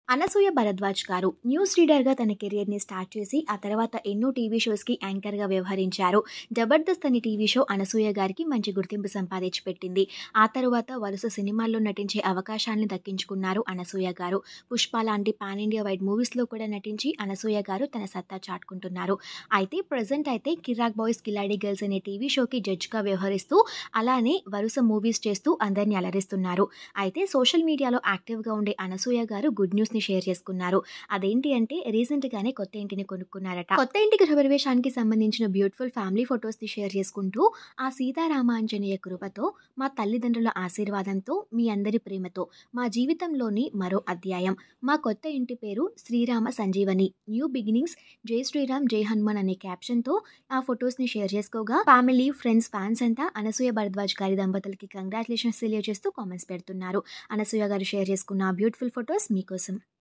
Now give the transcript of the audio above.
అనసూయ భరద్వాజ్ గారు న్యూస్ రీడర్గా తన కెరియర్ని స్టార్ట్ చేసి ఆ తర్వాత ఎన్నో టీవీ షోస్కి యాంకర్గా వ్యవహరించారు. జబర్దస్త్ అనే టీవీ షో అనసూయ గారికి మంచి గుర్తింపు సంపాదించి పెట్టింది. ఆ తరువాత వరుస సినిమాల్లో నటించే అవకాశాన్ని దక్కించుకున్నారు అనసూయ గారు. పుష్ప లాంటి పాన్ ఇండియా వైడ్ మూవీస్లో కూడా నటించి అనసూయ గారు తన సత్తా చాటుకుంటున్నారు. అయితే ప్రజెంట్ అయితే కిరాక్ బాయ్స్ కిలాడి గర్ల్స్ అనే టీవీ షోకి జడ్జ్గా వ్యవహరిస్తూ అలానే వరుస మూవీస్ చేస్తూ అందరినీ అలరిస్తున్నారు. అయితే సోషల్ మీడియాలో యాక్టివ్గా ఉండే అనసూయ గారు గుడ్ న్యూస్ షేర్ చేసుకున్నారు. అదేంటి అంటే రీసెంట్ గానే కొత్త ఇంటిని కొనుక్కున్నారట. కొత్త ఇంటి గృహప్రవేశానికి సంబంధించిన బ్యూటిఫుల్ ఫ్యామిలీ ఫొటోస్ ని షేర్ చేసుకుంటూ ఆ సీతారామాంజనేయ కృపతో మా తల్లిదండ్రుల ఆశీర్వాదంతో మీ అందరి ప్రేమతో మా జీవితంలోని మరో అధ్యాయం, మా కొత్త ఇంటి పేరు శ్రీరామ సంజీవని, న్యూ బిగినింగ్స్, జై శ్రీరామ్ జై హనుమాన్ అనే క్యాప్షన్ తో ఆ ఫొటోస్ ని షేర్ చేసుకోగా ఫ్యామిలీ ఫ్రెండ్స్ ఫ్యాన్స్ అంతా అనసూయ భరద్వాజ్ గారి దంపతులకి కంగ్రాచులేషన్స్ తెలియజేస్తూ కామెంట్స్ పెడుతున్నారు. అనసూయ గారు షేర్ చేసుకున్న బ్యూటిఫుల్ ఫొటోస్ మీకోసం.